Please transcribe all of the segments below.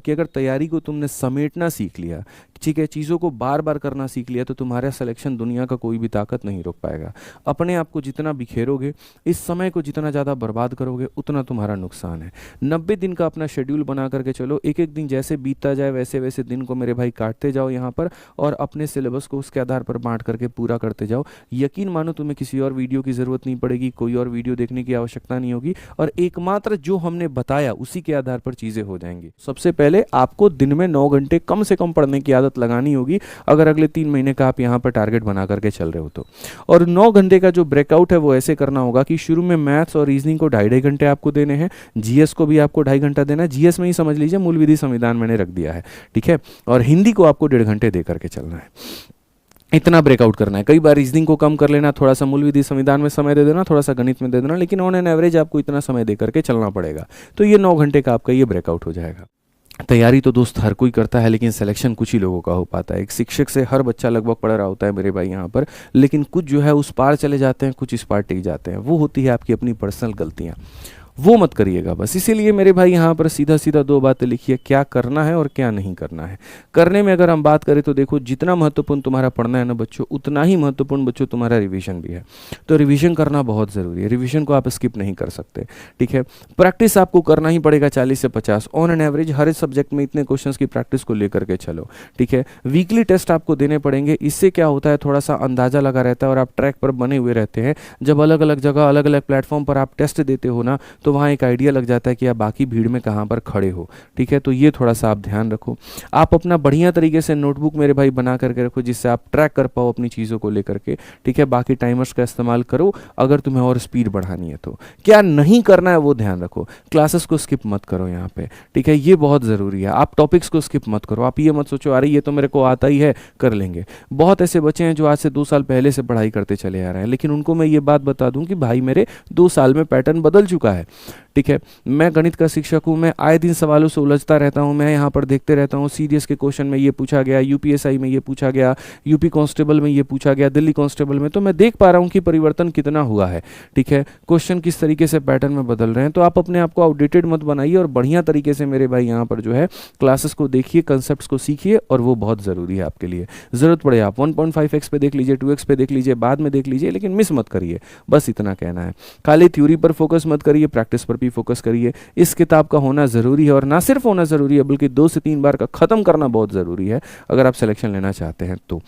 कि अगर तैयारी को तुमने समेटना सीख लिया, ठीक है, चीज़ों को बार बार करना सीख लिया, तो तुम्हारा सिलेक्शन दुनिया का कोई भी ताकत नहीं रोक पाएगा। अपने आप को जितना बिखेरोगे, इस समय को जितना ज़्यादा बर्बाद करोगे, उतना तुम्हारा नुकसान है। 90 दिन का अपना शेड्यूल बना करके चलो, एक एक दिन जैसे बीतता जाए वैसे वैसे दिन को मेरे भाई काटते जाओ यहाँ पर, और अपने सिलेबस को उसके आधार पर बांट करके पूरा करते जाओ। यकीन मानो तुम्हें किसी और वीडियो की ज़रूरत नहीं पड़ेगी, कोई और वीडियो देखने की आवश्यकता नहीं होगी, और एकमात्र जो हमने बताया उसी के आधार पर चीज़ें हो जाएंगी। सबसे पहले आपको दिन में 9 घंटे कम से कम पढ़ने की आदत लगानी होगी, अगर अगले 3 महीने का आप यहाँ पर टारगेट बना करके चल रहे हो तो। और 9 घंटे का जो ब्रेकआउट है वो ऐसे करना होगा कि शुरू में मैथ्स और रीजनिंग को 2.5 घंटे आपको देने हैं, जीएस को भी आपको 2.5 घंटा देना है। जीएस में ही समझ लीजिए मूल विधि संविधान मैंने रख दिया है, ठीक है, और हिंदी को आपको 1.5 घंटे दे करके चलना है। इतना ब्रेकआउट करना है। कई बार रीजनिंग को कम कर लेना, थोड़ा सा मूल विधि संविधान में समय दे देना, थोड़ा सा गणित में दे देना, लेकिन ऑन एन एवरेज आपको इतना समय दे करके चलना पड़ेगा। तो ये 9 घंटे का आपका ये ब्रेकआउट हो जाएगा। तैयारी तो दोस्त हर कोई करता है, लेकिन सिलेक्शन कुछ ही लोगों का हो पाता है। एक शिक्षक से हर बच्चा लगभग पढ़ रहा होता है मेरे भाई यहाँ पर, लेकिन कुछ जो है उस पार चले जाते हैं, कुछ इस पार टिक जाते हैं। वो होती है आपकी अपनी पर्सनल गलतियाँ, वो मत करिएगा बस। इसीलिए मेरे भाई यहाँ पर सीधा सीधा 2 बातें लिखिए, क्या करना है और क्या नहीं करना है। करने में अगर हम बात करें तो देखो, जितना महत्वपूर्ण तुम्हारा पढ़ना है ना बच्चों, उतना ही महत्वपूर्ण बच्चों तुम्हारा रिवीजन भी है। तो रिवीजन करना बहुत ज़रूरी है, रिवीजन को आप स्किप नहीं कर सकते, ठीक है। प्रैक्टिस आपको करना ही पड़ेगा 40 से 50 ऑन एन एवरेज, हर एक सब्जेक्ट में इतने क्वेश्चंस की प्रैक्टिस को लेकर के चलो, ठीक है। वीकली टेस्ट आपको देने पड़ेंगे। इससे क्या होता है, थोड़ा सा अंदाजा लगा रहता है और आप ट्रैक पर बने हुए रहते हैं। जब अलग अलग जगह अलग अलग प्लेटफॉर्म पर आप टेस्ट देते हो ना, तो वहाँ एक आइडिया लग जाता है कि आप बाकी भीड़ में कहाँ पर खड़े हो, ठीक है। तो ये थोड़ा सा आप ध्यान रखो। आप अपना बढ़िया तरीके से नोटबुक मेरे भाई बना करके रखो, जिससे आप ट्रैक कर पाओ अपनी चीज़ों को लेकर के, ठीक है। बाकी टाइमर्स का इस्तेमाल करो अगर तुम्हें और स्पीड बढ़ानी है तो। क्या नहीं करना है वो ध्यान रखो। क्लासेस को स्किप मत करो यहाँ पे, ठीक है, ये बहुत ज़रूरी है। आप टॉपिक्स को स्किप मत करो। आप ये मत सोचो अरे ये तो मेरे को आता ही है, कर लेंगे। बहुत ऐसे बच्चे हैं जो आज से 2 साल पहले से पढ़ाई करते चले आ रहे हैं, लेकिन उनको मैं ये बात बता दूं कि भाई मेरे 2 साल में पैटर्न बदल चुका है, ठीक है। मैं गणित का शिक्षक हूँ, मैं आए दिन सवालों से उलझता रहता हूँ। मैं यहाँ पर देखते रहता हूँ, सीडीएस के क्वेश्चन में ये पूछा गया, यूपीएसआई में ये पूछा गया, यूपी कांस्टेबल में ये पूछा गया, दिल्ली कांस्टेबल में, तो मैं देख पा रहा हूँ कि परिवर्तन कितना हुआ है, ठीक है। क्वेश्चन किस तरीके से पैटर्न में बदल रहे हैं। तो आप अपने आप को आउटडेटेड मत बनाइए, और बढ़िया तरीके से मेरे भाई यहाँ पर जो है क्लासेस को देखिए, कंसेप्ट को सीखिए, और वो बहुत ज़रूरी है आपके लिए। ज़रूरत पड़े आप 1.5x पे देख लीजिए, 2x पे देख लीजिए, बाद में देख लीजिए, लेकिन मिस मत करिए, बस इतना कहना है। खाली थ्योरी पर फोकस मत करिए, प्रैक्टिस पर भी फोकस करिए। इस किताब का होना ज़रूरी है, और ना सिर्फ होना ज़रूरी है बल्कि 2 से 3 बार का ख़त्म करना बहुत ज़रूरी है अगर आप सिलेक्शन लेना चाहते हैं तो,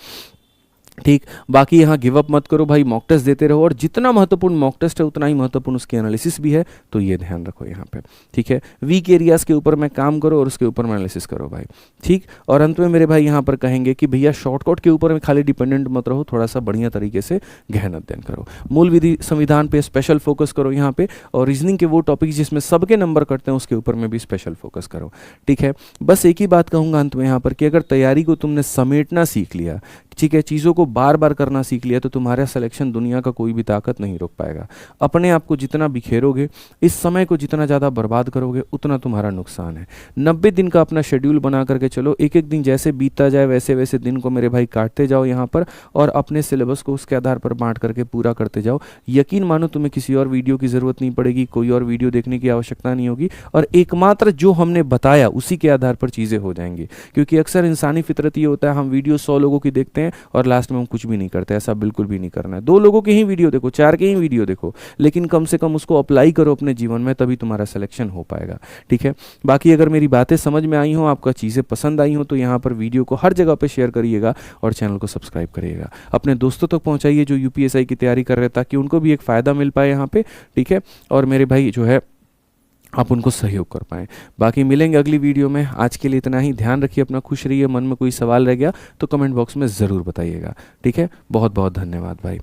ठीक। बाकी यहाँ गिव अप मत करो भाई, मॉक टेस्ट देते रहो, और जितना महत्वपूर्ण मॉक टेस्ट है उतना ही महत्वपूर्ण उसकी एनालिसिस भी है, तो ये ध्यान रखो यहाँ पे, ठीक है। वीक एरियाज़ के ऊपर में काम करो और उसके ऊपर में एनालिसिस करो भाई, ठीक। और अंत में मेरे भाई यहाँ पर कहेंगे कि भैया शॉर्टकट के ऊपर में खाली डिपेंडेंट मत रहो, थोड़ा सा बढ़िया तरीके से गहन अध्ययन करो। मूल विधि संविधान पे स्पेशल फोकस करो यहाँ पे, और रीजनिंग के वो टॉपिक जिसमें सबके नंबर कटते हैं उसके ऊपर में भी स्पेशल फोकस करो, ठीक है। बस एक ही बात कहूँगा अंत में यहाँ पर कि अगर तैयारी को तुमने समेटना सीख लिया, ठीक है, चीज़ों को बार बार करना सीख लिया, तो तुम्हारा सिलेक्शन दुनिया का कोई भी ताकत नहीं रोक पाएगा। अपने आप को जितना बिखेरोगे, इस समय को जितना ज़्यादा बर्बाद करोगे, उतना तुम्हारा नुकसान है। 90 दिन का अपना शेड्यूल बना करके चलो, एक एक दिन जैसे बीतता जाए वैसे वैसे दिन को मेरे भाई काटते जाओ यहाँ पर, और अपने सिलेबस को उसके आधार पर बांट करके पूरा करते जाओ। यकीन मानो तुम्हें किसी और वीडियो की ज़रूरत नहीं पड़ेगी, कोई और वीडियो देखने की आवश्यकता नहीं होगी, और एकमात्र जो हमने बताया उसी के आधार पर चीज़ें हो जाएंगी। क्योंकि अक्सर इंसानी फितरत ये होता है, हम वीडियो 100 लोगों की देखते हैं और लास्ट में हम कुछ भी नहीं करते। ऐसा बिल्कुल भी नहीं करना है। 2 लोगों की ही वीडियो देखो, 4 की ही वीडियो देखो, लेकिन कम से कम उसको अप्लाई करो अपने जीवन में, तभी तुम्हारा सिलेक्शन हो पाएगा, ठीक है। बाकी अगर मेरी बातें समझ में आई हो, आपका चीज़ें पसंद आई हो, तो यहाँ पर वीडियो को हर जगह पर शेयर करिएगा और चैनल को सब्सक्राइब करिएगा। अपने दोस्तों तक पहुँचाइए जो यूपीएसआई की तैयारी कर रहे हैं, ताकि उनको भी एक फ़ायदा मिल पाए यहाँ पे, ठीक है। और मेरे भाई जो है आप उनको सहयोग कर पाएँ। बाकी मिलेंगे अगली वीडियो में। आज के लिए इतना ही। ध्यान रखिए अपना, खुश रहिए। मन में कोई सवाल रह गया तो कमेंट बॉक्स में ज़रूर बताइएगा, ठीक है। बहुत बहुत धन्यवाद भाई।